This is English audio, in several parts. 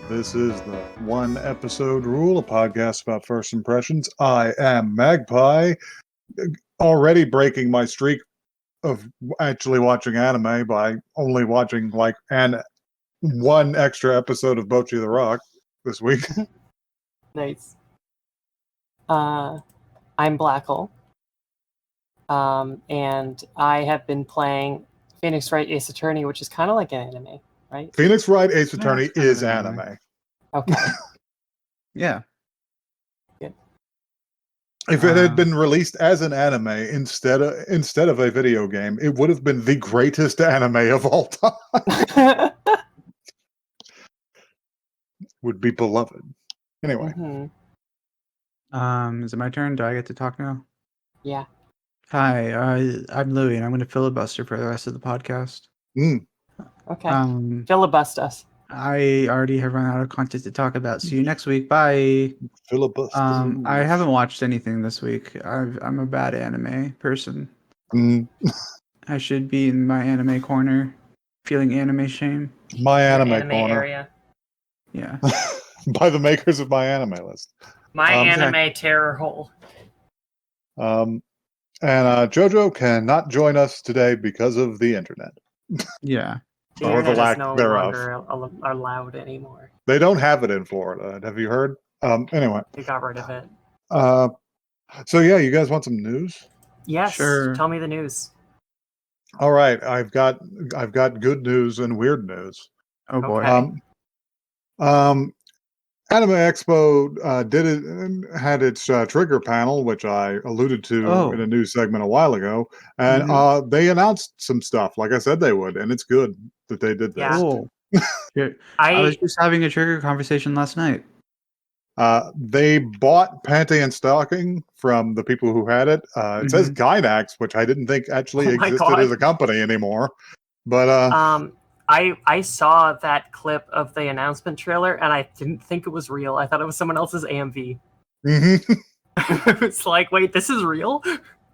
This is the One Episode Rule, a podcast about first impressions. I am Magpie, already breaking my streak of actually watching anime by only watching one extra episode of Bocchi the Rock this week. Nice. I'm Blackle. And I have been playing Phoenix Wright Ace Attorney, which is kind of like an anime, right? Phoenix Wright Ace Attorney is anime. Okay. Yeah. Good. If it had been released as an anime instead of a video game, it would have been the greatest anime of all time. Would be beloved. Anyway. Is it my turn? Do I get to talk now? Yeah. Hi, I'm Louie, and I'm going to filibuster for the rest of the podcast. Okay. Filibuster us. I already have run out of content to talk about. See you next week. Bye. Filibuster. I haven't watched anything this week. I'm a bad anime person. I should be in my anime corner, feeling anime shame. My anime corner. Area. Yeah. By the makers of my anime list. My anime terror hole. And JoJo cannot join us today because of the internet. Yeah. Or the lack thereof. Longer allowed anymore. They don't have it in Florida. Have you heard? Anyway. They got rid of it. So yeah, you guys want some news? Yes. Sure. Tell me the news. All right, I've got good news and weird news. Oh boy. Okay. Anime Expo had its trigger panel, which I alluded to in a news segment a while ago, and they announced some stuff, like I said they would, and it's good that they did this. Yeah. Cool. I was just having a trigger conversation last night. They bought Panty and Stocking from the people who had it. It says Gynax, which I didn't think actually existed as a company anymore. But I saw that clip of the announcement trailer, and I didn't think it was real. I thought it was someone else's AMV. It's like, wait, this is real?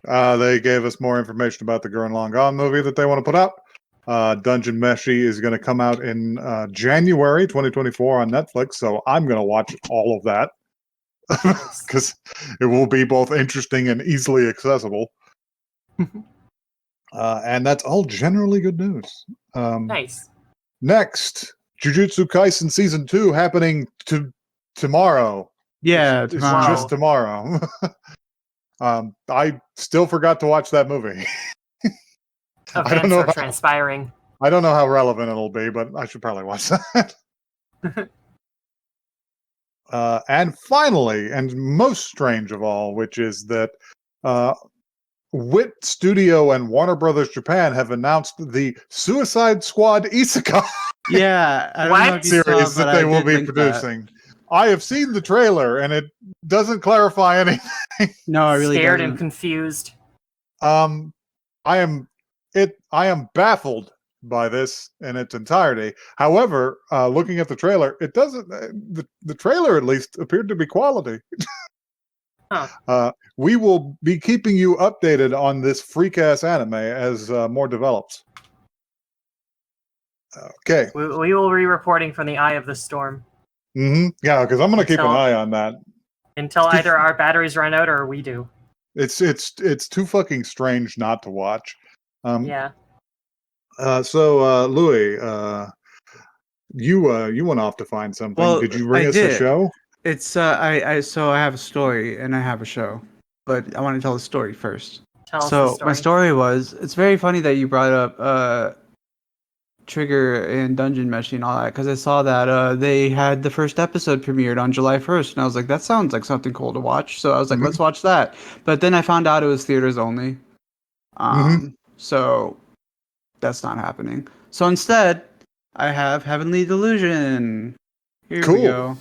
They gave us more information about the Gurren Lagann movie that they want to put out. Dungeon Meshi is going to come out in January 2024 on Netflix, so I'm going to watch all of that because it will be both interesting and easily accessible. And that's all generally good news. Nice. Next, Jujutsu Kaisen Season 2 happening tomorrow. Yeah, tomorrow. It's just tomorrow. I still forgot to watch that movie. Events are transpiring. I don't know how relevant it'll be, but I should probably watch that. And finally, and most strange of all, which is that Wit Studio and Warner Brothers Japan have announced the Suicide Squad Isekai series that they will be producing. I have seen the trailer, and it doesn't clarify anything. No, I really scared doesn't. and confused. I am baffled by this in its entirety. However, looking at the trailer, it doesn't. The trailer at least appeared to be quality. We will be keeping you updated on this freak-ass anime as more develops. Okay. We will be reporting from the eye of the storm. Yeah, because I'm going to keep an eye on that. Until either our batteries run out or we do. It's too fucking strange not to watch. Yeah. So, Louis, you went off to find something. Well, did you bring us a show? It's I have a story and I have a show, but I want to tell the story first. Tell us the story. My story was, it's very funny that you brought up Trigger and Dungeon Meshi and all that, because I saw that they had the first episode premiered on July 1st, and I was like, that sounds like something cool to watch. So I was like, let's watch that. But then I found out it was theaters only. So that's not happening. So instead, I have Heavenly Delusion. Here we go.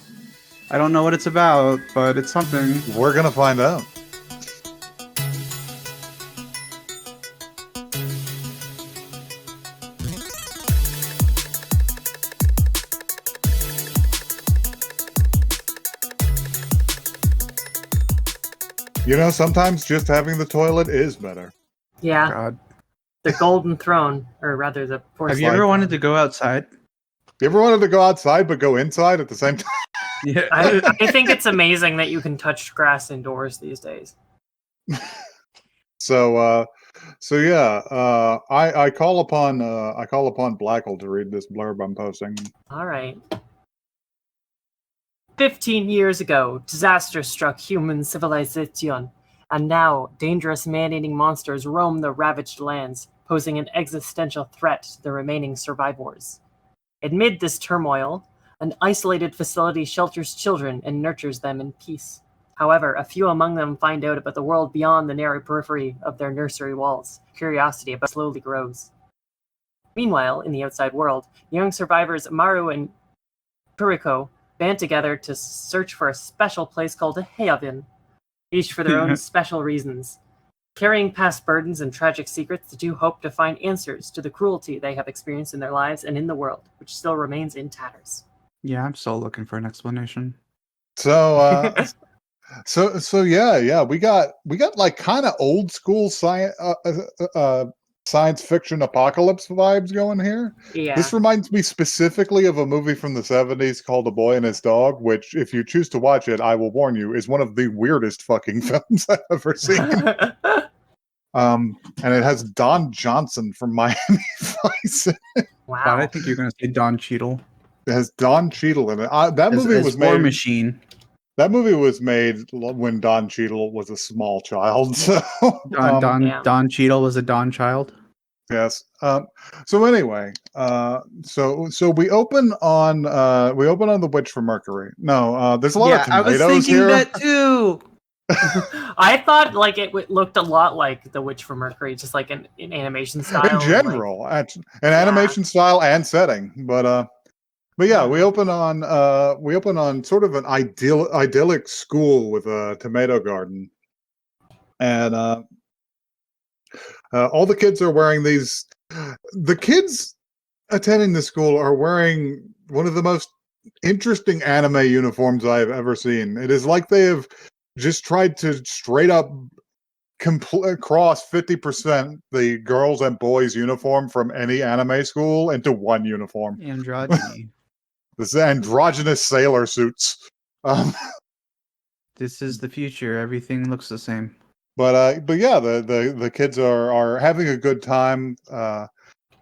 I don't know what it's about, but it's something. We're going to find out. You know, sometimes just having the toilet is better. Yeah. God. The Golden Throne, or rather the Force. Have you ever wanted to go outside? You ever wanted to go outside but go inside at the same time? Yeah. I think it's amazing that you can touch grass indoors these days. So yeah, I call upon Blackle to read this blurb I'm posting. All right. 15 years ago, disaster struck human civilization, and now dangerous man-eating monsters roam the ravaged lands, posing an existential threat to the remaining survivors. Amid this turmoil, an isolated facility shelters children and nurtures them in peace. However, a few among them find out about the world beyond the narrow periphery of their nursery walls. Curiosity about slowly grows. Meanwhile, in the outside world, young survivors Maru and Kuriko band together to search for a special place called a Heaven, each for their own special reasons. Carrying past burdens and tragic secrets, the two hope to find answers to the cruelty they have experienced in their lives and in the world, which still remains in tatters. Yeah, I'm still looking for an explanation. So yeah, we got like kind of old school science fiction apocalypse vibes going here. Yeah. This reminds me specifically of a movie from the 70s called A Boy and His Dog, which, if you choose to watch it, I will warn you, is one of the weirdest fucking films I've ever seen. And it has Don Johnson from Miami Vice. Wow. I think you're going to say Don Cheadle. It has Don Cheadle in it. That movie was War made. Machine. That movie was made when Don Cheadle was a small child. So Don Cheadle was a Don child. Yes. So anyway, so we open on The Witch from Mercury. No, there's a lot of tomatoes I was thinking here. that too. I thought like it looked a lot like The Witch from Mercury, just like in animation style. In general, animation style and setting, but yeah, we open on sort of an idyllic school with a tomato garden, and all the kids are wearing these. The kids attending the school are wearing one of the most interesting anime uniforms I have ever seen. It is like they have just tried to straight up cross 50% the girls and boys uniform from any anime school into one uniform. Androgyny. This androgynous sailor suits. This is the future. Everything looks the same. But yeah, the kids are having a good time.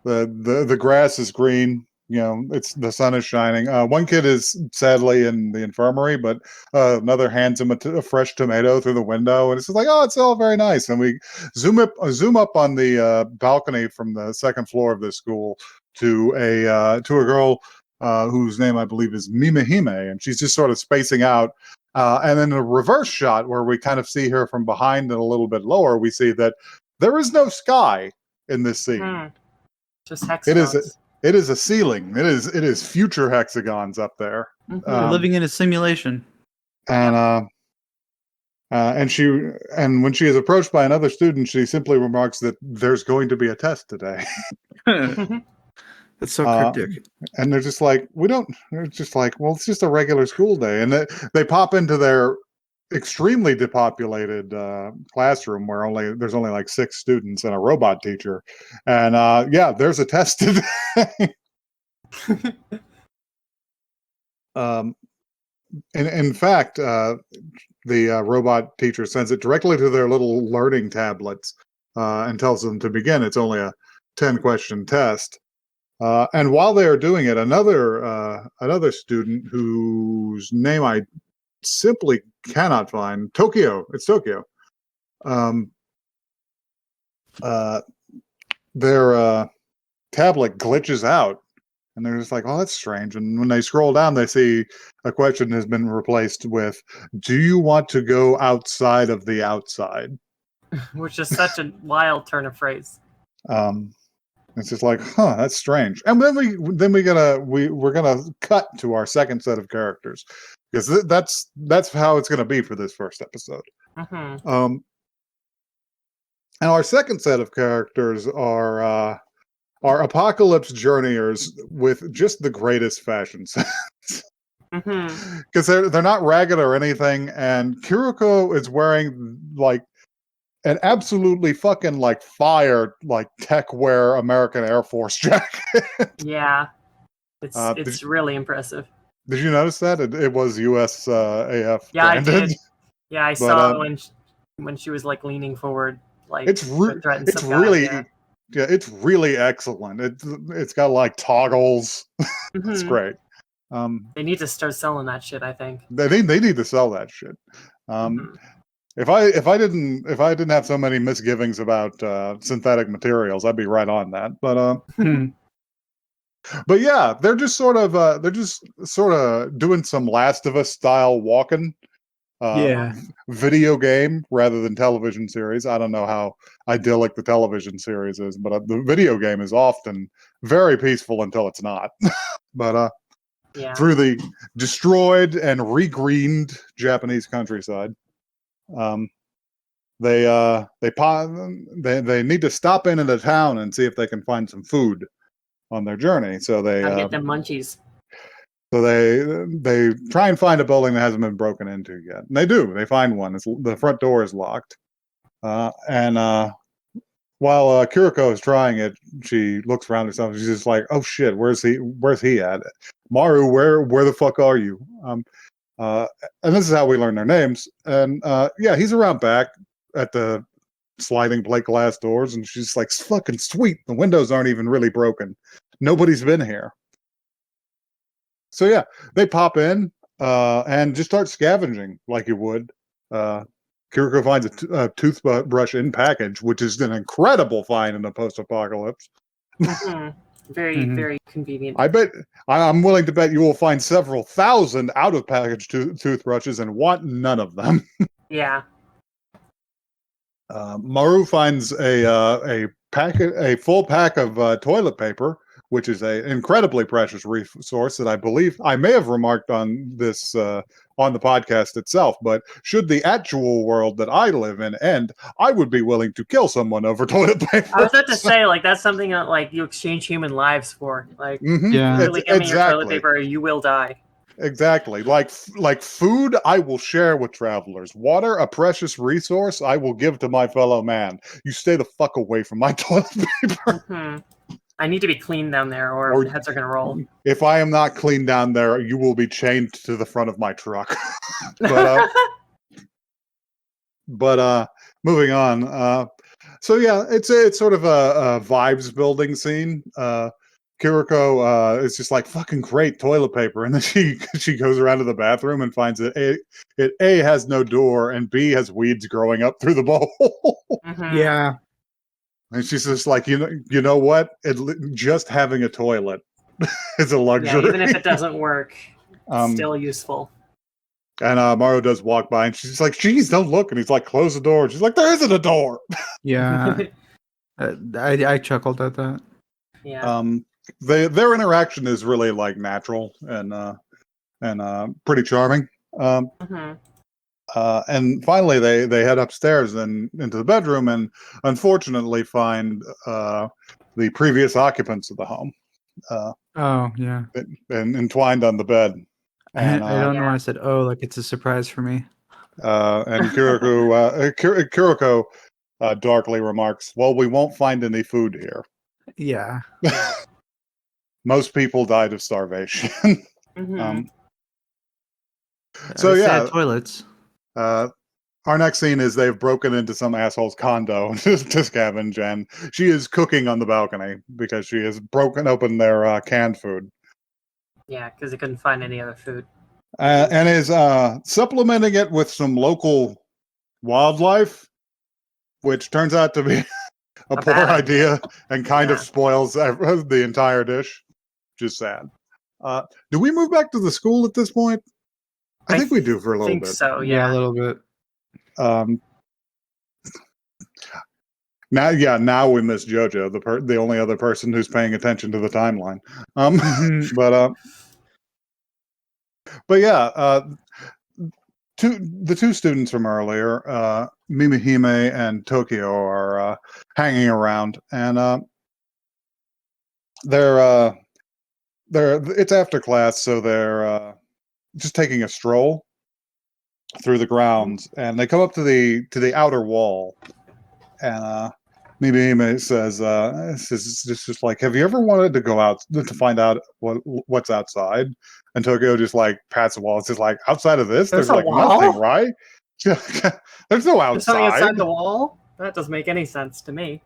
The grass is green. You know, the sun is shining. One kid is sadly in the infirmary, but another hands him a fresh tomato through the window, and it's just like, oh, it's all very nice. And we zoom up on the balcony from the second floor of this school to a girl whose name I believe is Mimahime, and she's just sort of spacing out. And then a reverse shot where we kind of see her from behind and a little bit lower, we see that there is no sky in this scene. Just hexagons. It is a ceiling. It is future hexagons up there. We're living in a simulation. And when she is approached by another student, she simply remarks that there's going to be a test today. That's so cryptic. And they're just like, they're just like, well, it's just a regular school day. And they pop into their extremely depopulated classroom where there's only like 6 students and a robot teacher. And yeah, there's a test today. In fact, the robot teacher sends it directly to their little learning tablets and tells them to begin. It's only a 10-question test. And while they are doing it, another student whose name I simply cannot find, Tokyo. It's Tokyo. Their tablet glitches out, and they're just like, "Oh, that's strange." And when they scroll down, they see a question has been replaced with, "Do you want to go outside of the outside?" Which is such a wild turn of phrase. It's just like, huh, that's strange. And then we're gonna cut to our second set of characters, because that's how it's gonna be for this first episode. Mm-hmm. And our second set of characters are apocalypse journeyers with just the greatest fashion sense. Because they're not ragged or anything, and Kuriko is wearing like an absolutely fucking like fire like tech wear American Air Force jacket. Yeah. It's really impressive. Did you notice that it was US AF Yeah, branded? I did. Yeah, I But, saw when she was like leaning forward, like to threaten some guy. really Yeah. yeah, it's really excellent. It's got like toggles. It's Mhm. great. They need to start selling that shit, I think. They need to sell that shit. Mhm. If I didn't have so many misgivings about synthetic materials, I'd be right on that. But yeah, they're just sort of doing some Last of Us style walking. Yeah. Video game rather than television series. I don't know how idyllic the television series is, but the video game is often very peaceful until it's not. But Yeah. through the destroyed and regreened Japanese countryside, um, they need to stop in a town and see if they can find some food on their journey. So Gotta get them munchies. they try and find a building that hasn't been broken into yet. And they do. They find one. The front door is locked. And while Kiriko is trying it, she looks around herself. She's just like, "Oh shit, where's he at? Maru, where the fuck are you?" And this is how we learn their names. And yeah, he's around back at the sliding plate glass doors, and she's like, "Fucking sweet. The windows aren't even really broken. Nobody's been here." So yeah, they pop in and just start scavenging like you would. Kiriko finds a toothbrush in package, which is an incredible find in a post-apocalypse. Very, very convenient. I'm willing to bet you will find several thousand out-of-package toothbrushes and want none of them. Yeah. Maru finds a full pack of toilet paper, which is an incredibly precious resource that I believe I may have remarked on this on the podcast itself. But should the actual world that I live in end, I would be willing to kill someone over toilet paper. I was about to say, like, that's something that like you exchange human lives for. Like, Yeah. really give me your toilet paper, or you will die. Exactly. Like food, I will share with travelers. Water, a precious resource, I will give to my fellow man. You stay the fuck away from my toilet paper. I need to be clean down there, or heads are gonna roll. If I am not clean down there, you will be chained to the front of my truck. But moving on. So yeah, it's sort of a vibes building scene. Kiriko is just like, fucking great toilet paper, and then she goes around to the bathroom and finds that it A has no door and B has weeds growing up through the bowl. Yeah. And she's just like, you know what? Just having a toilet is a luxury. Yeah, even if it doesn't work, it's still useful. And Maru does walk by, and she's like, "Geez, don't look." And he's like, "Close the door." And she's like, "There isn't a door." Yeah. I chuckled at that. Yeah. Their interaction is really like natural and pretty charming. And finally, they head upstairs and into the bedroom, and unfortunately find the previous occupants of the home. Oh yeah. And entwined on the bed. And, I don't know why I said, "Oh," like it's a surprise for me. And Kiriko darkly remarks, "Well, we won't find any food here." Yeah. Most people died of starvation. So yeah, toilets. Our next scene is they've broken into some asshole's condo to scavenge, and she is cooking on the balcony because she has broken open their canned food. Yeah, because they couldn't find any other food. And is supplementing it with some local wildlife, which turns out to be a poor idea and kind of spoils the entire dish. Just sad. Do we move back to the school at this point? I think we do for a little bit. So, yeah. A little bit. Now we miss JoJo, the only other person who's paying attention to the timeline. But yeah, the two students from earlier, Mimihime and Tokyo, are hanging around, and they're it's after class, so they're just taking a stroll through the grounds, and they come up to the outer wall, and Mimi says, it's just like, have you ever wanted to go out to find out what's outside? And Tokyo just like pats the wall. It's just like, outside of this, There's there's a like wall? nothing, right? There's no There's something outside. outside the wall? That doesn't make any sense to me.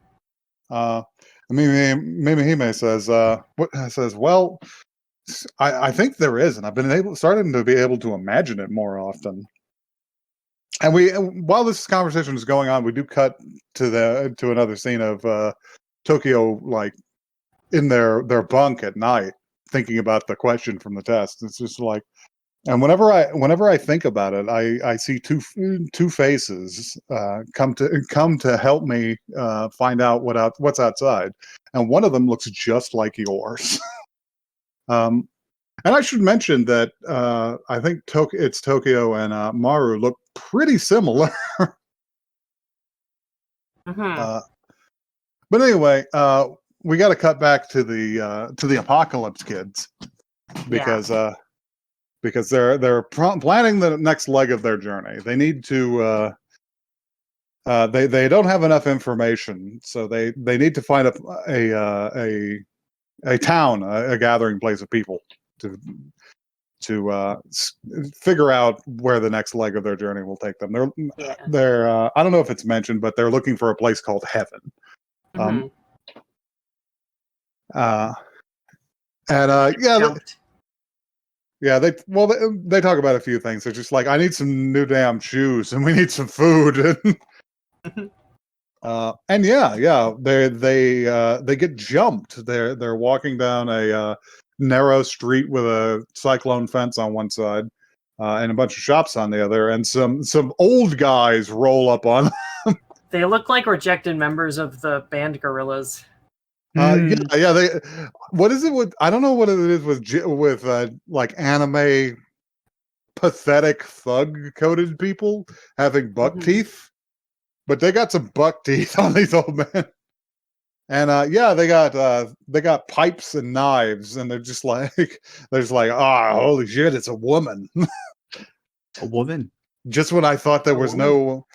Mimi says, well, I think there is, and I've been starting to be able to imagine it more often. And while this conversation is going on, we do cut to another scene of Tokyo like in their bunk at night, thinking about the question from the test. It's just like, and whenever I think about it, I see two faces come to help me find out what's outside, and one of them looks just like yours. And I should mention that I think it's Tokyo and Maru look pretty similar. Mm-hmm. But anyway, we got to cut back to the Apocalypse kids because they're planning the next leg of their journey. They need to. They don't have enough information, so they need to find a town, a gathering place of people to figure out where the next leg of their journey will take them. They're I don't know if it's mentioned, but they're looking for a place called Heaven. Mm-hmm. They talk about a few things. They're just like, I need some new damn shoes and we need some food. And they get jumped. They're walking down a narrow street with a cyclone fence on one side and a bunch of shops on the other, and some old guys roll up on. They look like rejected members of the band Gorillas. What is it with? I don't know what it is with like anime pathetic thug coated people having buck teeth, but they got some buck teeth on these old men. And they got pipes and knives, and they're just like holy shit, it's a woman. A woman. Just when I thought there was no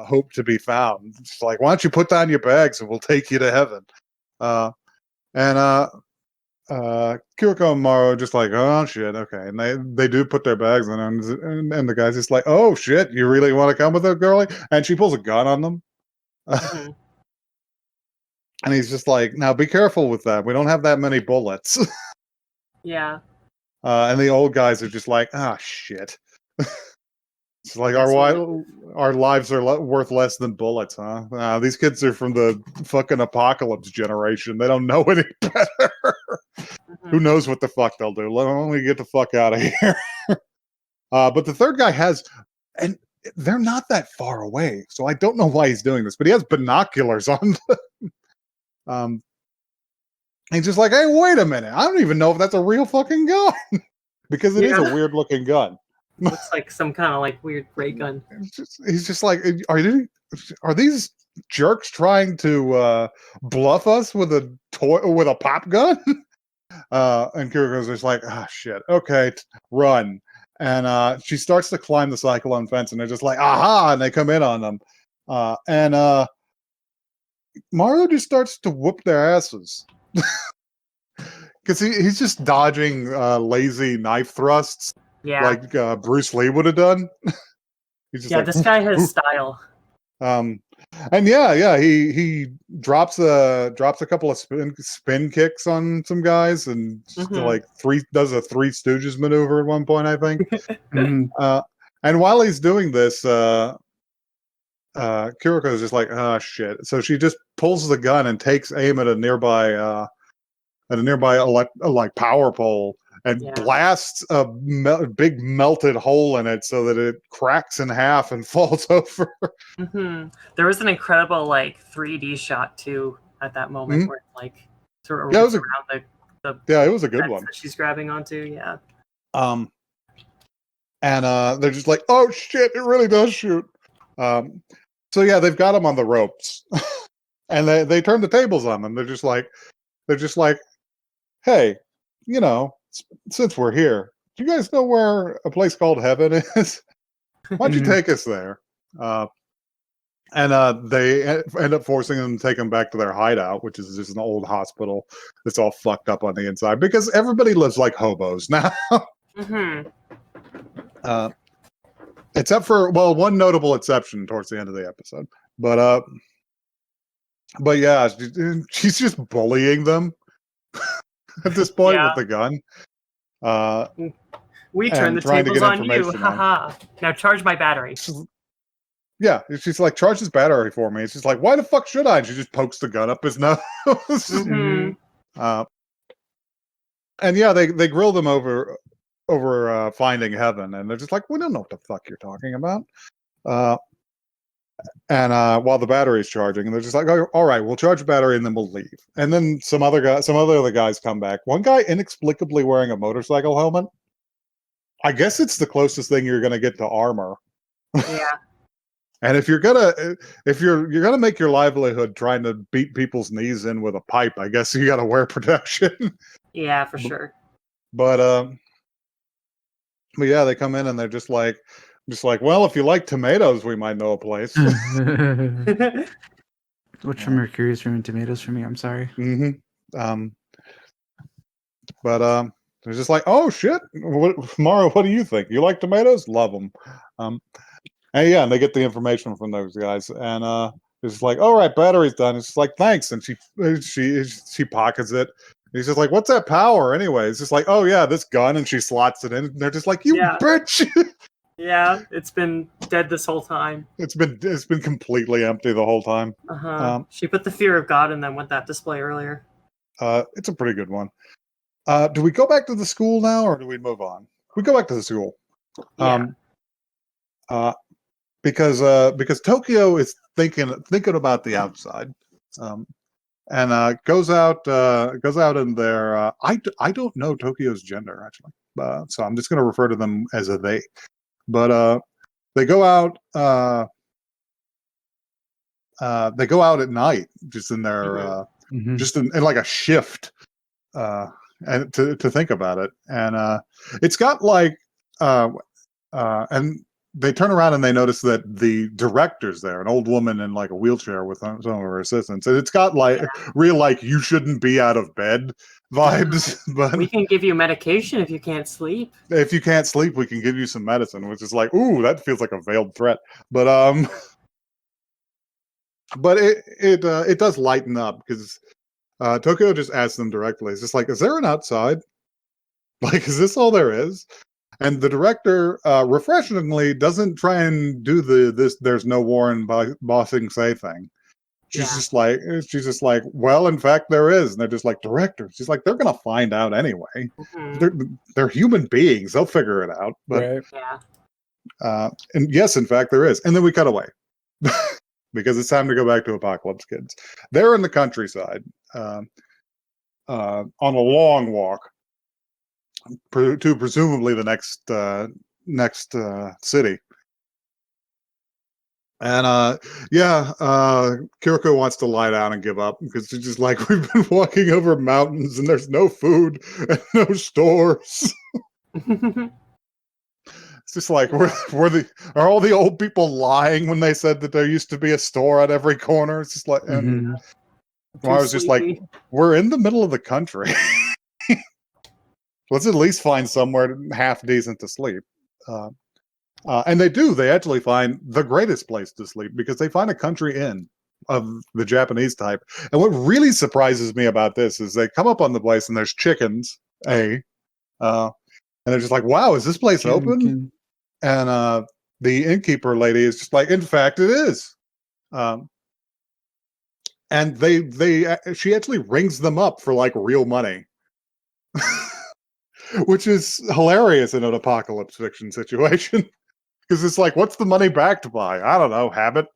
hope to be found. It's like, why don't you put down your bags and we'll take you to heaven? Kiriko and Maru just like, oh shit, okay. And they do put their bags in, and the guy's just like, oh shit, you really want to come with her, girlie? And she pulls a gun on them. And he's just like, now be careful with that. We don't have that many bullets. Yeah. And the old guys are just like, ah, shit. It's like our lives are worth less than bullets, huh? These kids are from the fucking apocalypse generation. They don't know any better. Who knows what the fuck they'll do? Let me get the fuck out of here. But the third guy has, and they're not that far away, so I don't know why he's doing this, but he has binoculars on them. He's just like, hey, wait a minute. I don't even know if that's a real fucking gun. Because it is a weird looking gun. Looks like some kind of like weird ray gun. He's just like, are these jerks trying to bluff us with a pop gun? And Kiriko's just like, ah, shit. Okay, run. And she starts to climb the cyclone fence, and they're just like, aha! And they come in on them. And Mario just starts to whoop their asses. Because he's just dodging lazy knife thrusts. Yeah. Like Bruce Lee would have done. He's just this guy has style. And he drops a couple of spin kicks on some guys, and does a Three Stooges maneuver at one point, I think. And while he's doing this, Kiriko is just like, oh shit. So she just pulls the gun and takes aim at a nearby like power pole, and blasts a big melted hole in it so that it cracks in half and falls over. There was an incredible like 3D shot too at that moment where it, like sort of it was around it was a good one that she's grabbing onto. And they're just like, oh shit, it really does shoot. So yeah, they've got him on the ropes. And they turn the tables on them. They're just like, hey, since we're here, do you guys know where a place called Heaven is? Why don't you take us there? And they end up forcing them to take them back to their hideout, which is just an old hospital that's all fucked up on the inside because everybody lives like hobos now. Mm-hmm. Except for, well, one notable exception towards the end of the episode. But yeah, she's just bullying them at this point Yeah. with the gun. We turn the trying to tables get on you. information on. Haha. Now charge my battery. Yeah, she's like, charge this battery for me. It's just like, why the fuck should I? And she just pokes the gun up his nose. Mm-hmm. And yeah, they grill them over finding heaven, and they're just like, we don't know what the fuck you're talking about. And while the battery's charging, and they're just like, oh, all right, we'll charge the battery and then we'll leave. And then some other guys come back. One guy inexplicably wearing a motorcycle helmet. I guess it's the closest thing you're gonna get to armor. Yeah. And if you're gonna make your livelihood trying to beat people's knees in with a pipe, I guess you gotta wear protection. Yeah, for sure. But yeah, they come in and they're just like, well, if you like tomatoes, we might know a place. Which from Mercurius room tomatoes for me? I'm sorry. Mm-hmm. But they're just like, oh shit, Mara, what do you think? You like tomatoes? Love them. And yeah, and they get the information from those guys, and it's like, all right, battery's done. It's just like, thanks, and she pockets it. He's just like, what's that power anyway? It's just like, oh yeah, this gun, and she slots it in. And they're just like, you bitch. Yeah, it's been dead this whole time. It's been completely empty the whole time. She put the fear of God in them with that display earlier. It's a pretty good one. Do we go back to the school now, or do we move on? We go back to the school. Yeah. Because Tokyo is thinking about the outside, and goes out in their. I don't know Tokyo's gender actually, so I'm just going to refer to them as a they. But they go out. They go out at night, just in their just in like a shift, and to think about it, and it's got like and they turn around and they notice that the director's there, an old woman in like a wheelchair with some of her assistants, and it's got like real like you shouldn't be out of bed vibes. But we can give you medication if you can't sleep. If you can't sleep, we can give you some medicine, which is like, ooh, that feels like a veiled threat. But it does lighten up because Tokyo just asks them directly. It's just like, is there an outside? Like, is this all there is? And the director, refreshingly, doesn't try and do this "there's no war in Bossing Say" thing. She's just like, well, in fact, there is. And they're just like, director. She's like, they're gonna find out anyway. They're human beings. They'll figure it out. But and yes, in fact, there is. And then we cut away because it's time to go back to Apocalypse Kids. They're in the countryside on a long walk to presumably the next city. And Kiriko wants to lie down and give up because she's just like, we've been walking over mountains and there's no food and no stores. It's just like, are all the old people lying when they said that there used to be a store at every corner? It's just like, and I was just like, we're in the middle of the country. Let's at least find somewhere half decent to sleep. And they do. They actually find the greatest place to sleep because they find a country inn of the Japanese type. And what really surprises me about this is they come up on the place and there's chickens, and they're just like, wow, is this place open? And the innkeeper lady is just like, in fact, it is. And she actually rings them up for like real money. Which is hilarious in an apocalypse fiction situation. Because it's like, what's the money backed by? I don't know, habit.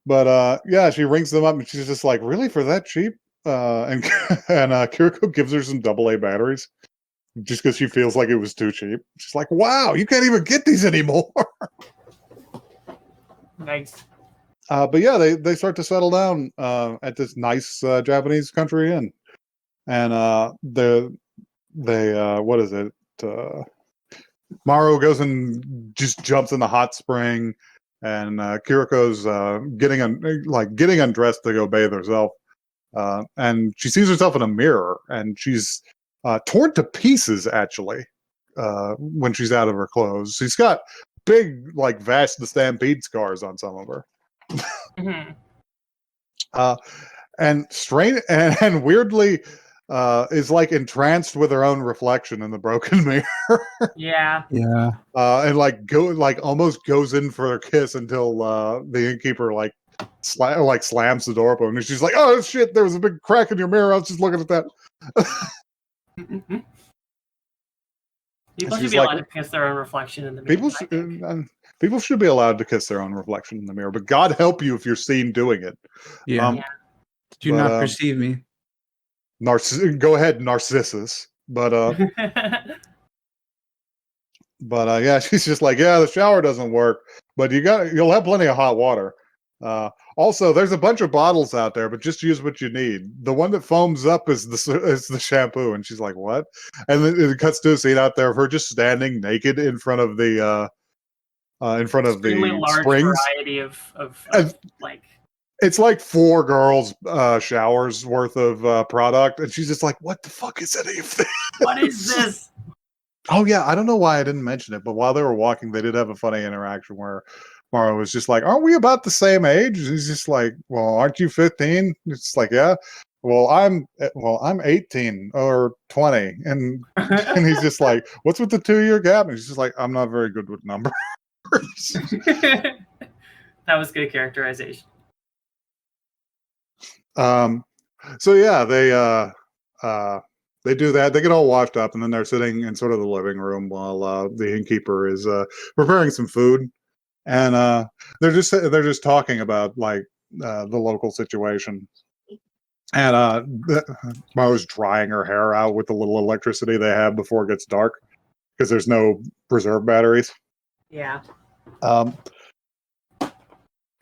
But yeah, she rings them up and she's just like, really, for that cheap? And Kiriko gives her some AA batteries just because she feels like it was too cheap. She's like, wow, you can't even get these anymore. Nice. But yeah, they start to settle down at this nice Japanese country inn, and they what is it? Maru goes and just jumps in the hot spring, and Kiriko's getting undressed to go bathe herself. And she sees herself in a mirror, and she's torn to pieces, actually, when she's out of her clothes. She's got big, like, Vash the Stampede scars on some of her. Mhm. And weirdly, is, like, entranced with her own reflection in the broken mirror. Yeah. Yeah. And, like, almost goes in for a kiss until the innkeeper, like, slams the door open, and she's like, "Oh shit! There was a big crack in your mirror. I was just looking at that." People She's should be like- allowed to kiss their own reflection in the mirror. People should be allowed to kiss their own reflection in the mirror, but God help you if you're seen doing it. Yeah. Yeah. Do but, not perceive me. Go ahead, Narcissus. But yeah, she's just like, yeah, the shower doesn't work, but you'll have plenty of hot water. Also, there's a bunch of bottles out there, but just use what you need. The one that foams up is the shampoo. And she's like, what? And then it cuts to a scene out there of her just standing naked in front of the Extremely large springs. variety of like. It's like 4 girls' showers worth of product, and she's just like, "What the fuck is any of this? What is this?" Oh yeah, I don't know why I didn't mention it, but while they were walking, they did have a funny interaction where Mara was just like, "Aren't we about the same age?" And he's just like, "Well, aren't you 15?" It's like, "Yeah." Well, I'm 18 or 20, and he's just like, "What's with the 2-year gap?" And he's just like, "I'm not very good with numbers." That was good characterization. So yeah, they do that. They get all washed up, and then they're sitting in sort of the living room while the innkeeper is preparing some food, and they're just talking about, like, the local situation. And Mo's drying her hair out with the little electricity they have before it gets dark, because there's no preserve batteries. Yeah.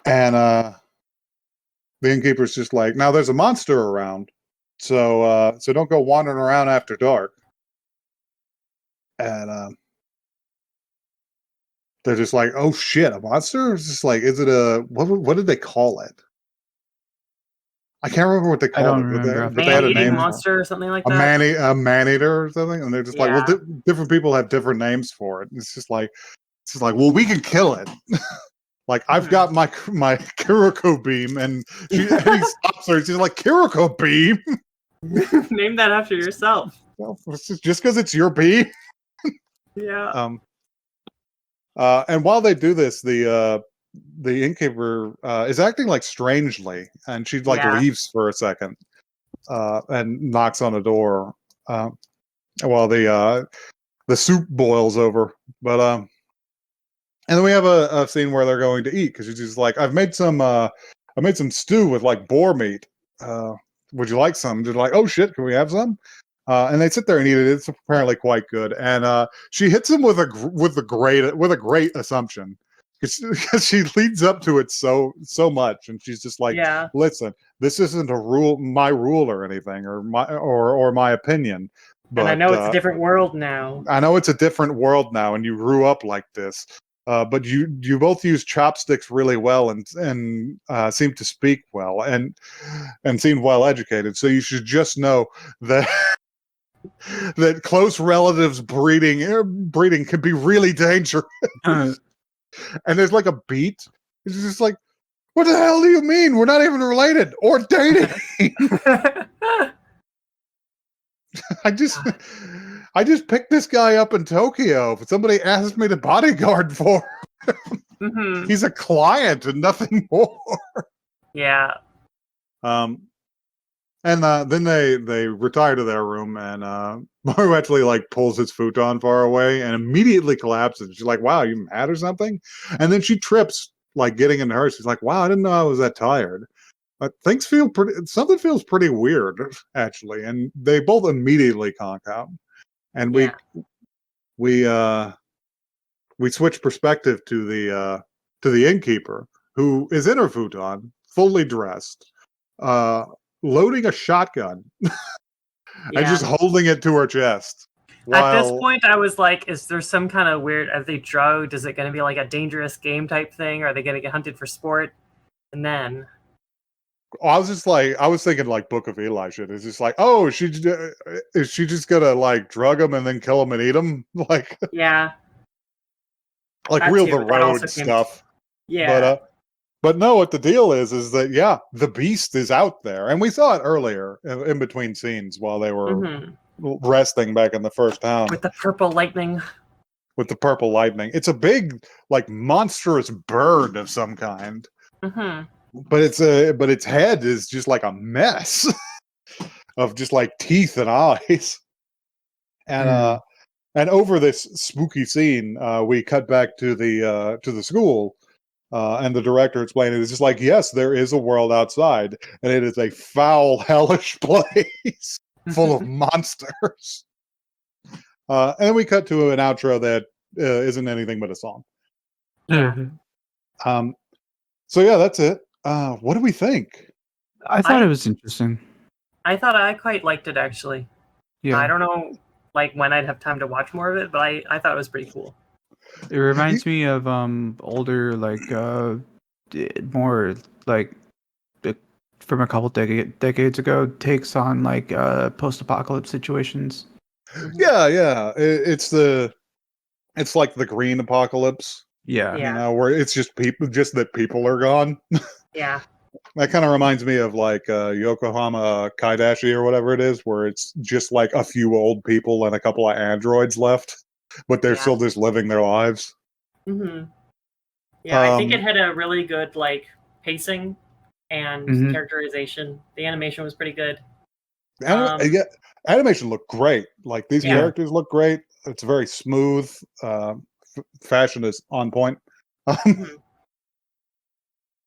And the innkeeper's just like, now there's a monster around, so don't go wandering around after dark. And they're just like, oh shit, a monster? It's just like, is it what did they call it? I can't remember what they called don't it. remember. But they had a Man-eating name. monster or something like A that. man-eater or something, and they're just like, well, different people have different names for it. It's just like, well, we can kill it. Like, I've got my Kiriko beam, and he stops her. She's like, Kiriko beam? Name that after yourself. Well, just because it's your beam. Yeah. And while they do this, the innkeeper is acting, like, strangely, and she, like, leaves for a second and knocks on a door while the soup boils over. But and then we have a scene where they're going to eat, because she's just like, I made some stew with, like, boar meat. Would you like some? They're like, oh shit, can we have some? And they sit there and eat it. It's apparently quite good. And she hits him with a great assumption, because she leads up to it so much, and she's just like, listen, this isn't my rule or anything, or my opinion. But, and I know it's a different world now. I know it's a different world now, and you grew up like this. But you both use chopsticks really well, and seem to speak well, and seem well educated. So you should just know that that close relatives breeding can be really dangerous. And there's, like, a beat. It's just like, what the hell do you mean? We're not even related or dating. I just picked this guy up in Tokyo. Somebody asked me to bodyguard for him. Mm-hmm. He's a client and nothing more. Yeah. And then they retire to their room, and Maru actually, like, pulls his futon far away and immediately collapses. She's like, wow, you mad or something? And then she trips, like, getting into her. She's like, wow, I didn't know I was that tired. Something feels pretty weird, actually. And they both immediately conk out. And we switch perspective to the innkeeper, who is in her futon, fully dressed, loading a shotgun, and just holding it to her chest. At this while point, I was like, is there some kind of weird, are they drugged? Is it going to be like a dangerous game type thing? Are they going to get hunted for sport? And then, I was thinking like Book of Eli shit. It's just like, oh, is she just gonna like drug him and then kill him and eat him? yeah, Like that real too. the That also road came- stuff. yeah. But no, what the deal is that yeah, the beast is out there, and we saw it earlier in between scenes while they were Mhm. resting back in the first town With the purple lightning. with the purple lightning. It's a big, like monstrous bird of some kind, Hmm. but its head is just like a mess of just like teeth and eyes. And and over this spooky scene, we cut back to the school. And the director explained it's just like, yes, there is a world outside, and it is a foul, hellish place full of monsters. And then we cut to an outro that isn't anything but a song. Yeah. So yeah, that's it. What do we think? I thought it was interesting. I thought I quite liked it, actually. Yeah. I don't know like when I'd have time to watch more of it, but I thought it was pretty cool. It reminds me of older more like from a couple decades ago takes on like post-apocalypse situations. Yeah. It's like the green apocalypse, Yeah. Yeah. where it's just that people are gone. Yeah. That kind of reminds me of like Yokohama Kaidashi or whatever it is, where it's just like a few old people and a couple of androids left, but they're Yeah. still just living their lives. Hmm. Yeah, I think it Um, had a really good like pacing and Mhm. characterization. The animation was pretty good. yeah, animation looked great. Like these Yeah. characters look great. It's very smooth. Fashion is on point. Mhm.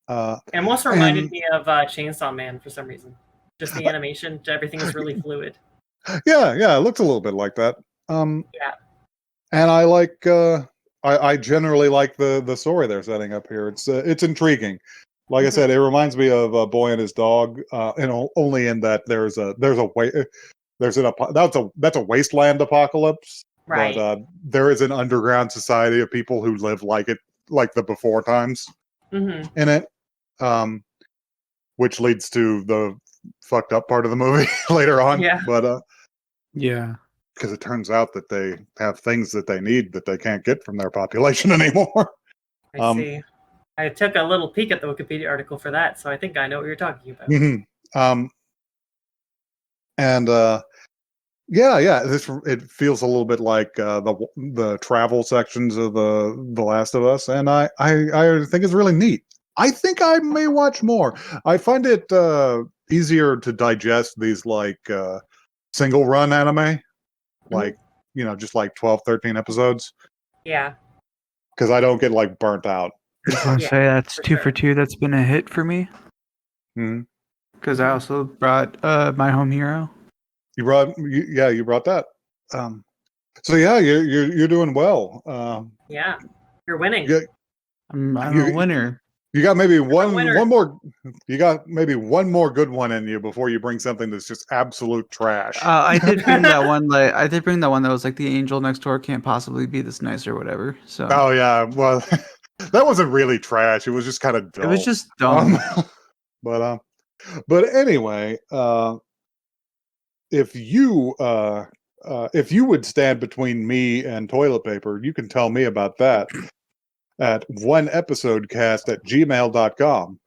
uh, It almost reminded and me of Chainsaw Man for some reason. Just the animation, everything is really fluid. yeah, it looks a little bit like that. Yeah. And I like. I generally like the story they're setting up here. It's intriguing. Like I said, it reminds me of A Boy and His Dog, only in that there's a that's a wasteland apocalypse, Right. but there is an underground society of people who live like it, like the before times Hmm. in it, which leads to the fucked up part of the movie later on. Yeah. But Yeah. because it turns out that they have things that they need that they can't get from their population anymore. I see. I took a little peek at the Wikipedia article for that, so I think I know what you're talking about. And yeah, it feels a little bit like the travel sections of the Last of Us, and I think it's really neat. I think I may watch more. I find it easier to digest these like single run anime, like just like 12, 13 episodes, Yeah. because I don't get like burnt out. I just want to Yeah, say that's for 2 sure. for 2. That's been a hit for me Mhm. because I also brought My Home Hero. You brought that. So yeah, you're doing well. Yeah. You're winning. I'm You- a winner. You got maybe winner. one more. You got maybe one more good one in you before you bring something that's just absolute trash. I did bring that one. I did bring that one that was like the angel next door can't possibly be this nice or whatever. So Oh yeah, well, that wasn't really trash. It was just kind of dull. it was just dumb. But anyway, if you would stand between me and toilet paper, you can tell me about that at oneepisodecast@gmail.com.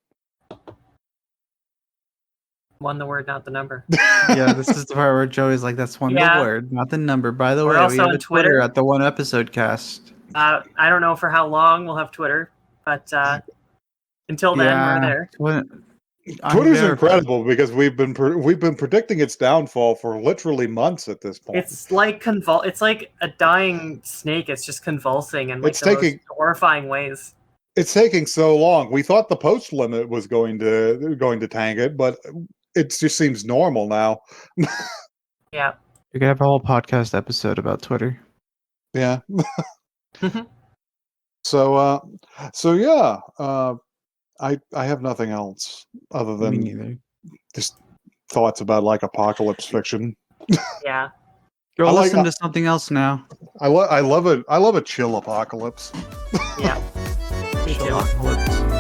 Won the word, not the number. Yeah, this is the part where Joey's like, "That's one Yeah. the word, not the number." By the We're way, we also have on a Twitter Twitter. at the One Episode Cast. I don't know for how long we'll have Twitter, but until then, we're there. Twitter's incredible because we've been predicting its downfall for literally months at this point. It's like it's like a dying snake. It's just convulsing in like It's the taking- most horrifying ways. It's taking so long. We thought the post limit was going to tank it, but it just seems normal now. Yeah. We could have a whole podcast episode about Twitter. Yeah. So yeah, I have nothing else other Me than neither. just thoughts about like apocalypse fiction. Yeah. Go I like- listen to something else now. I love a chill apocalypse. Yeah. Me too. Chillpocalypse.